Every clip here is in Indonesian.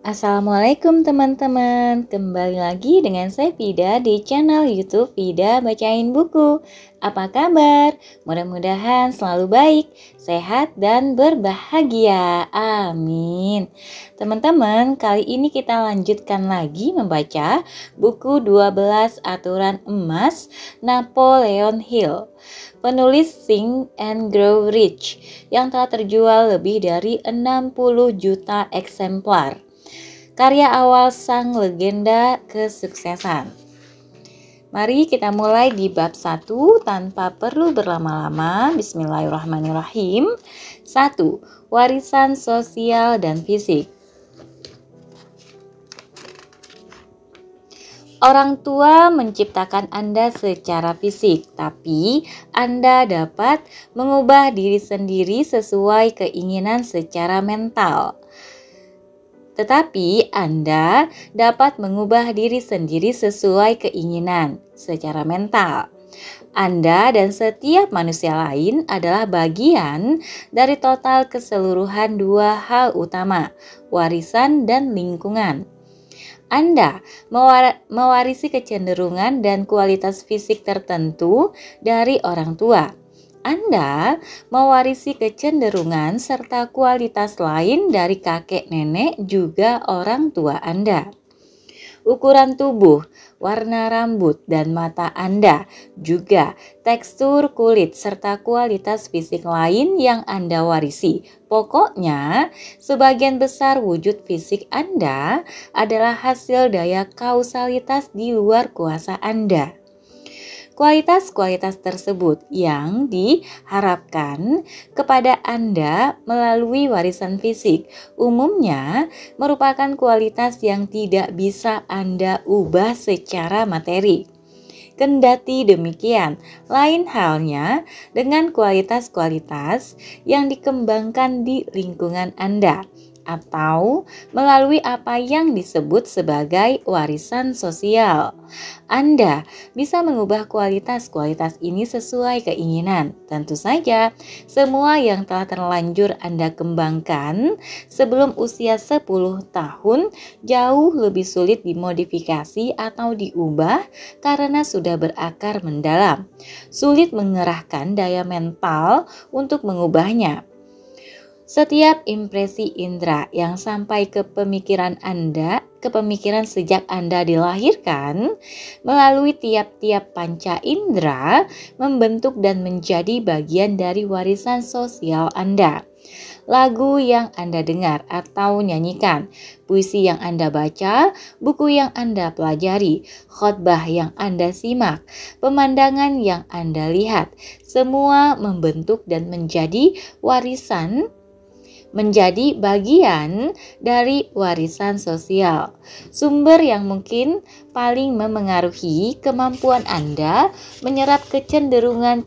Assalamualaikum teman-teman, kembali lagi dengan saya Vida di channel YouTube Vida Bacain Buku. Apa kabar? Mudah-mudahan selalu baik, sehat, dan berbahagia. Amin. Teman-teman, kali ini kita lanjutkan lagi membaca buku 12 Aturan Emas Napoleon Hill. Penulis Think and Grow Rich yang telah terjual lebih dari 60 juta eksemplar. Karya awal sang legenda kesuksesan. Mari kita mulai di bab 1 tanpa perlu berlama-lama. Bismillahirrahmanirrahim. 1. Warisan sosial dan fisik. Orang tua menciptakan Anda secara fisik, tapi Anda dapat mengubah diri sendiri sesuai keinginan secara mental. Tetapi Anda dapat mengubah diri sendiri sesuai keinginan secara mental. Anda dan setiap manusia lain adalah bagian dari total keseluruhan dua hal utama, warisan dan lingkungan. Anda mewarisi kecenderungan dan kualitas fisik tertentu dari orang tua. Anda mewarisi kecenderungan serta kualitas lain dari kakek nenek juga orang tua Anda. Ukuran tubuh, warna rambut dan mata Anda, juga tekstur kulit serta kualitas fisik lain yang Anda warisi. Pokoknya, sebagian besar wujud fisik Anda adalah hasil daya kausalitas di luar kuasa Anda. Kualitas-kualitas tersebut yang diharapkan kepada Anda melalui warisan fisik umumnya merupakan kualitas yang tidak bisa Anda ubah secara materi. Kendati demikian, lain halnya dengan kualitas-kualitas yang dikembangkan di lingkungan Anda atau melalui apa yang disebut sebagai warisan sosial. Anda bisa mengubah kualitas-kualitas ini sesuai keinginan. Tentu saja, semua yang telah terlanjur Anda kembangkan sebelum usia 10 tahun jauh lebih sulit dimodifikasi atau diubah karena sudah berakar mendalam. Sulit mengerahkan daya mental untuk mengubahnya. Setiap impresi indera yang sampai ke pemikiran sejak Anda dilahirkan, melalui tiap-tiap panca indera, membentuk dan menjadi bagian dari warisan sosial Anda. Lagu yang Anda dengar atau nyanyikan, puisi yang Anda baca, buku yang Anda pelajari, khotbah yang Anda simak, pemandangan yang Anda lihat, semua membentuk dan menjadi bagian dari warisan sosial. Sumber yang mungkin paling memengaruhi kemampuan Anda menyerap kecenderungan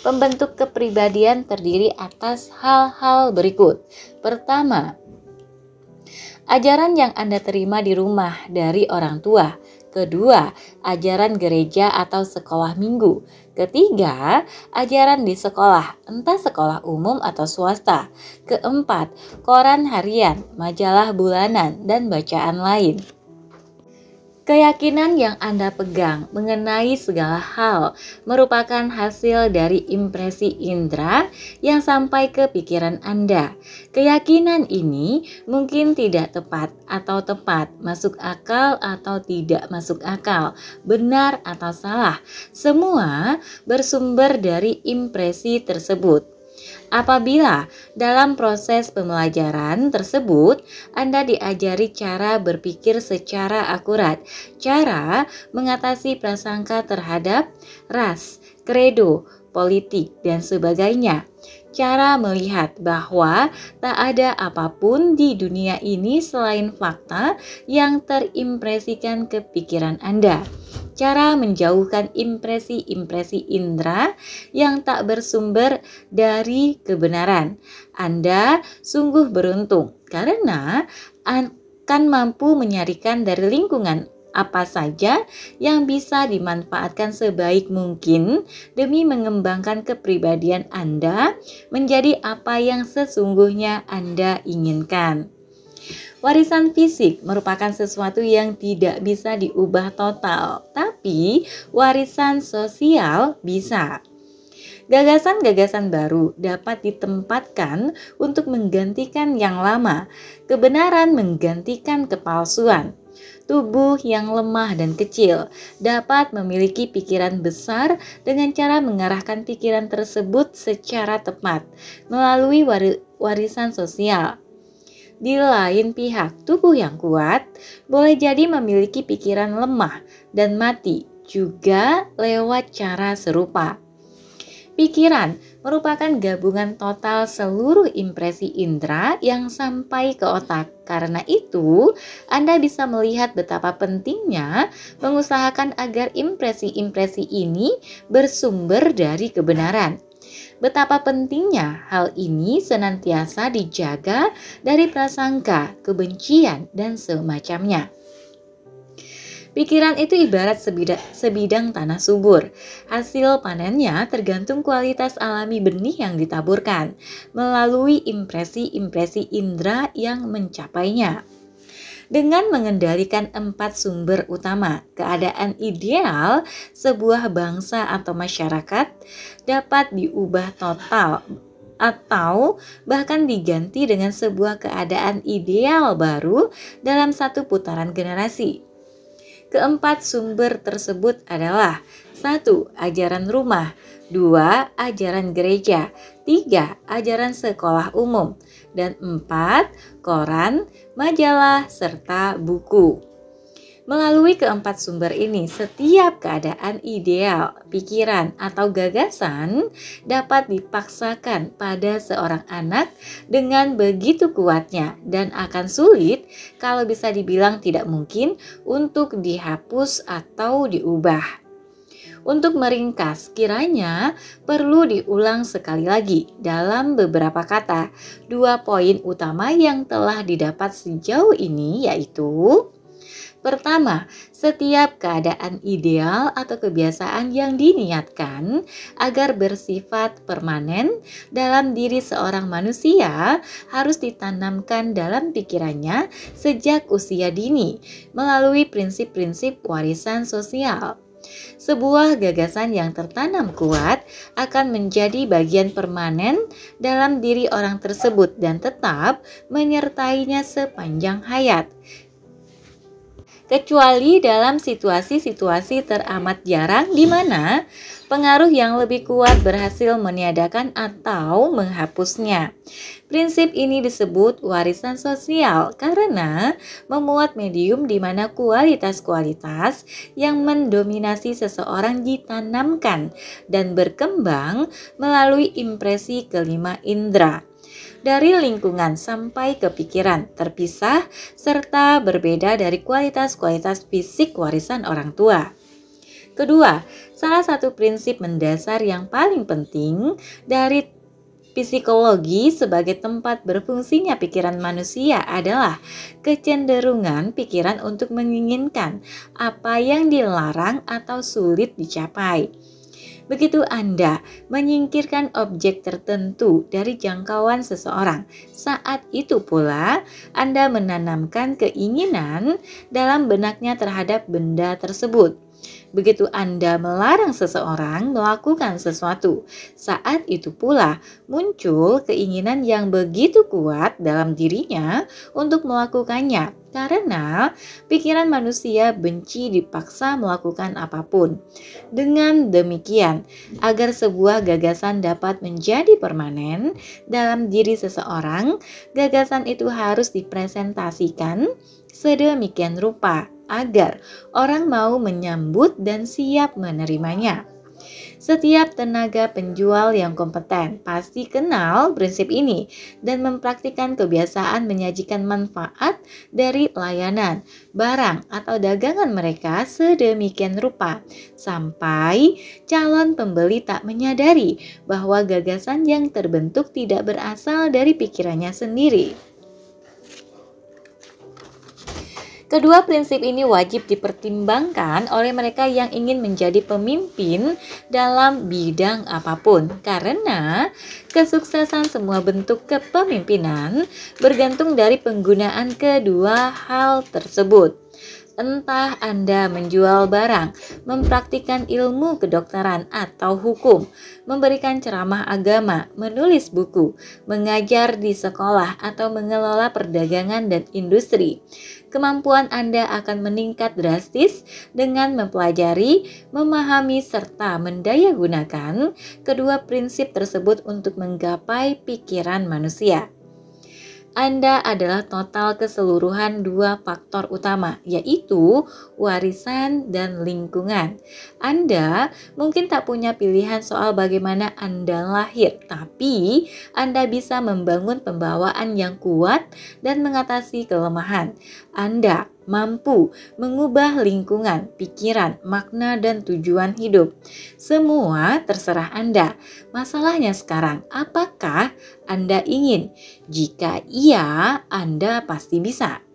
pembentuk kepribadian terdiri atas hal-hal berikut. Pertama, ajaran yang Anda terima di rumah dari orang tua. Kedua, ajaran gereja atau sekolah minggu. Ketiga, ajaran di sekolah, entah sekolah umum atau swasta. Keempat, koran harian, majalah bulanan, dan bacaan lain. Keyakinan yang Anda pegang mengenai segala hal merupakan hasil dari impresi indera yang sampai ke pikiran Anda. Keyakinan ini mungkin tidak tepat atau tepat, masuk akal atau tidak masuk akal, benar atau salah. Semua bersumber dari impresi tersebut. Apabila dalam proses pembelajaran tersebut Anda diajari cara berpikir secara akurat, cara mengatasi prasangka terhadap ras, kredo, politik, dan sebagainya, cara melihat bahwa tak ada apapun di dunia ini selain fakta yang terimpresikan ke pikiran Anda. Cara menjauhkan impresi-impresi indera yang tak bersumber dari kebenaran. Anda sungguh beruntung karena akan mampu menyarikan dari lingkungan apa saja yang bisa dimanfaatkan sebaik mungkin demi mengembangkan kepribadian Anda menjadi apa yang sesungguhnya Anda inginkan. Warisan fisik merupakan sesuatu yang tidak bisa diubah total, tapi warisan sosial bisa. Gagasan-gagasan baru dapat ditempatkan untuk menggantikan yang lama, kebenaran menggantikan kepalsuan. Tubuh yang lemah dan kecil dapat memiliki pikiran besar dengan cara mengarahkan pikiran tersebut secara tepat melalui warisan sosial. Di lain pihak, tubuh yang kuat boleh jadi memiliki pikiran lemah dan mati juga lewat cara serupa. Pikiran merupakan gabungan total seluruh impresi indera yang sampai ke otak. Karena itu, Anda bisa melihat betapa pentingnya mengusahakan agar impresi-impresi ini bersumber dari kebenaran. Betapa pentingnya hal ini senantiasa dijaga dari prasangka, kebencian, dan semacamnya. Pikiran itu ibarat sebidang tanah subur. Hasil panennya tergantung kualitas alami benih yang ditaburkan melalui impresi-impresi indera yang mencapainya. Dengan mengendalikan 4 sumber utama, keadaan ideal sebuah bangsa atau masyarakat dapat diubah total atau bahkan diganti dengan sebuah keadaan ideal baru dalam satu putaran generasi. Keempat sumber tersebut adalah 1. Ajaran rumah, 2. Ajaran gereja, 3. Ajaran sekolah umum, dan 4. Koran, majalah, serta buku. Melalui keempat sumber ini, setiap keadaan ideal, pikiran, atau gagasan dapat dipaksakan pada seorang anak dengan begitu kuatnya dan akan sulit, kalau bisa dibilang tidak mungkin, untuk dihapus atau diubah. Untuk meringkas, kiranya perlu diulang sekali lagi dalam beberapa kata 2 poin utama yang telah didapat sejauh ini, yaitu: pertama, setiap keadaan ideal atau kebiasaan yang diniatkan agar bersifat permanen dalam diri seorang manusia harus ditanamkan dalam pikirannya sejak usia dini melalui prinsip-prinsip warisan sosial. Sebuah gagasan yang tertanam kuat akan menjadi bagian permanen dalam diri orang tersebut dan tetap menyertainya sepanjang hayat. Kecuali dalam situasi-situasi teramat jarang di mana pengaruh yang lebih kuat berhasil meniadakan atau menghapusnya. Prinsip ini disebut warisan sosial karena memuat medium di mana kualitas-kualitas yang mendominasi seseorang ditanamkan dan berkembang melalui impresi kelima indera. Dari lingkungan sampai ke pikiran, terpisah serta berbeda dari kualitas-kualitas fisik warisan orang tua. Kedua, salah satu prinsip mendasar yang paling penting dari psikologi sebagai tempat berfungsinya pikiran manusia adalah kecenderungan pikiran untuk menginginkan apa yang dilarang atau sulit dicapai. Begitu Anda menyingkirkan objek tertentu dari jangkauan seseorang, saat itu pula Anda menanamkan keinginan dalam benaknya terhadap benda tersebut. Begitu Anda melarang seseorang melakukan sesuatu, saat itu pula muncul keinginan yang begitu kuat dalam dirinya untuk melakukannya. Karena pikiran manusia benci dipaksa melakukan apapun. Dengan demikian, agar sebuah gagasan dapat menjadi permanen dalam diri seseorang, gagasan itu harus dipresentasikan sedemikian rupa agar orang mau menyambut dan siap menerimanya. Setiap tenaga penjual yang kompeten pasti kenal prinsip ini dan mempraktikkan kebiasaan menyajikan manfaat dari layanan, barang, atau dagangan mereka sedemikian rupa sampai calon pembeli tak menyadari bahwa gagasan yang terbentuk tidak berasal dari pikirannya sendiri. Kedua prinsip ini wajib dipertimbangkan oleh mereka yang ingin menjadi pemimpin dalam bidang apapun, karena kesuksesan semua bentuk kepemimpinan bergantung dari penggunaan kedua hal tersebut. Entah Anda menjual barang, mempraktikkan ilmu kedokteran atau hukum, memberikan ceramah agama, menulis buku, mengajar di sekolah, atau mengelola perdagangan dan industri. Kemampuan Anda akan meningkat drastis dengan mempelajari, memahami, serta mendayagunakan kedua prinsip tersebut untuk menggapai pikiran manusia. Anda adalah total keseluruhan dua faktor utama, yaitu warisan dan lingkungan. Anda mungkin tak punya pilihan soal bagaimana Anda lahir, tapi Anda bisa membangun pembawaan yang kuat dan mengatasi kelemahan. Anda mampu mengubah lingkungan, pikiran, makna, dan tujuan hidup. Semua terserah Anda. Masalahnya sekarang, apakah Anda ingin? Jika iya, Anda pasti bisa.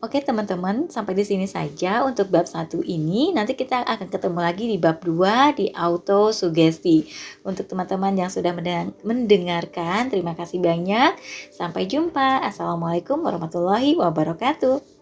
Oke teman-teman, sampai di sini saja untuk bab 1 ini. Nanti kita akan ketemu lagi di bab 2 di auto sugesti. Untuk teman-teman yang sudah mendengarkan, terima kasih banyak. Sampai jumpa. Assalamualaikum warahmatullahi wabarakatuh.